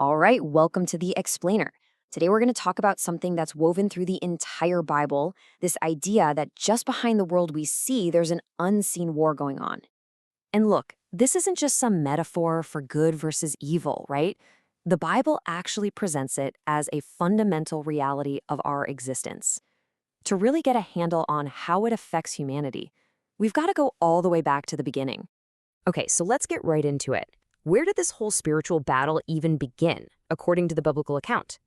All right, welcome to The Explainer. Today we're going to talk about something that's woven through the entire Bible, this idea that just behind the world we see, there's an unseen war going on. And look, this isn't just some metaphor for good versus evil, right? The Bible actually presents it as a fundamental reality of our existence. To really get a handle on how it affects humanity, we've got to go all the way back to the beginning. Okay, so let's get right into it. Where did this whole spiritual battle even begin, according to the biblical account?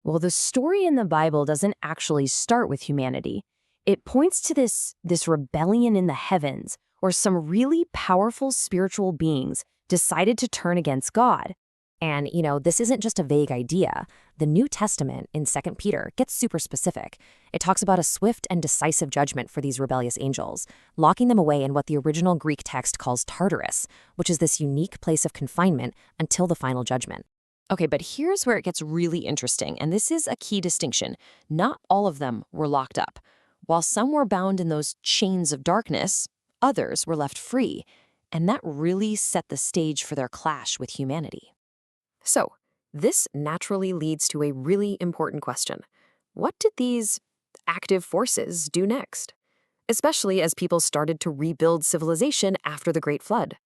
Well, the story in the Bible doesn't actually start with humanity. It points to this rebellion in the heavens, where some really powerful spiritual beings decided to turn against God. And, this isn't just a vague idea. The New Testament in 2 Peter gets super specific. It talks about a swift and decisive judgment for these rebellious angels, locking them away in what the original Greek text calls Tartarus, which is this unique place of confinement until the final judgment. Okay, but here's where it gets really interesting, and this is a key distinction. Not all of them were locked up. While some were bound in those chains of darkness, others were left free, and that really set the stage for their clash with humanity. So, this naturally leads to a really important question. What did these active forces do next? Especially as people started to rebuild civilization after the Great Flood.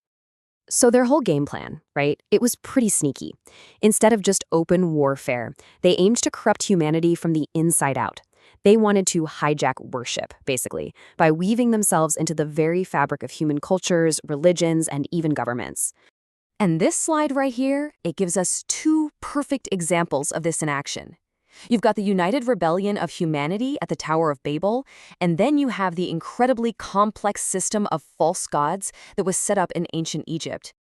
So their whole game plan, right, it was pretty sneaky. Instead of just open warfare, they aimed to corrupt humanity from the inside out. They wanted to hijack worship, basically, by weaving themselves into the very fabric of human cultures, religions, and even governments. And this slide right here, it gives us two perfect examples of this in action. You've got the united rebellion of humanity at the Tower of Babel, and then you have the incredibly complex system of false gods that was set up in ancient Egypt.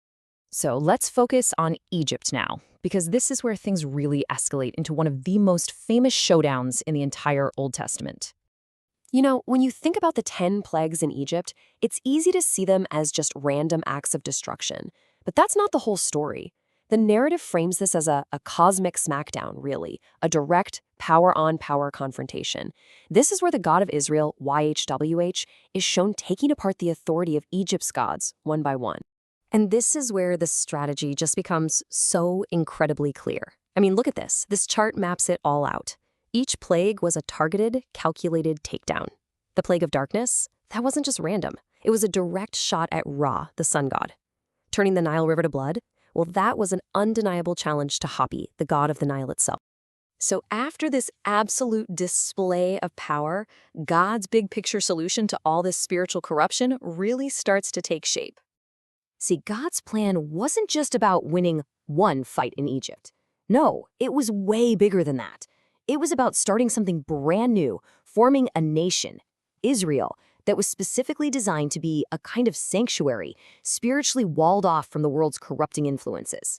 So let's focus on Egypt now, because this is where things really escalate into one of the most famous showdowns in the entire Old Testament. When you think about the 10 plagues in Egypt, it's easy to see them as just random acts of destruction. But that's not the whole story. The narrative frames this as a cosmic smackdown, really, a direct power-on-power confrontation. This is where the God of Israel, YHWH, is shown taking apart the authority of Egypt's gods, one by one. And this is where the strategy just becomes so incredibly clear. I mean, look at this. This chart maps it all out. Each plague was a targeted, calculated takedown. The plague of darkness, that wasn't just random. It was a direct shot at Ra, the sun god. Turning the Nile River to blood? Well, that was an undeniable challenge to Hapi, the god of the Nile itself. So after this absolute display of power, God's big picture solution to all this spiritual corruption really starts to take shape. See, God's plan wasn't just about winning one fight in Egypt. No, it was way bigger than that. It was about starting something brand new, forming a nation, Israel, that was specifically designed to be a kind of sanctuary, spiritually walled off from the world's corrupting influences.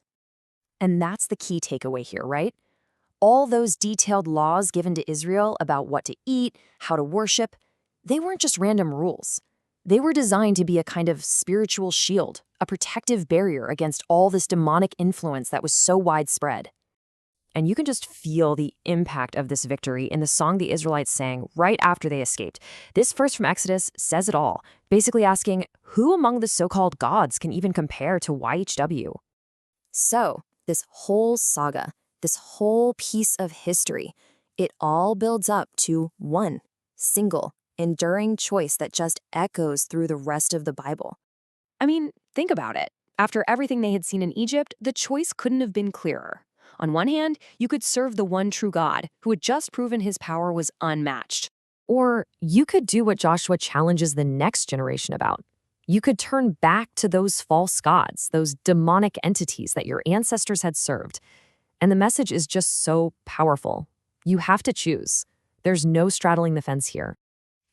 And that's the key takeaway here, right? All those detailed laws given to Israel about what to eat, how to worship, they weren't just random rules. They were designed to be a kind of spiritual shield, a protective barrier against all this demonic influence that was so widespread. And you can just feel the impact of this victory in the song the Israelites sang right after they escaped. This verse from Exodus says it all, basically asking, who among the so-called gods can even compare to YHW? So, this whole saga, this whole piece of history, it all builds up to one single, enduring choice that just echoes through the rest of the Bible. I mean, think about it. After everything they had seen in Egypt, the choice couldn't have been clearer. On one hand, you could serve the one true God, who had just proven his power was unmatched. Or you could do what Joshua challenges the next generation about. You could turn back to those false gods, those demonic entities that your ancestors had served. And the message is just so powerful. You have to choose. There's no straddling the fence here.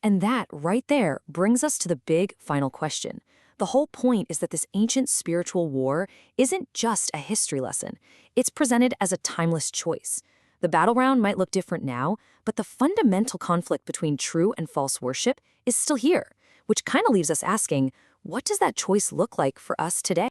And that right there brings us to the big final question. The whole point is that this ancient spiritual war isn't just a history lesson. It's presented as a timeless choice. The battleground might look different now, but the fundamental conflict between true and false worship is still here, which kind of leaves us asking, what does that choice look like for us today?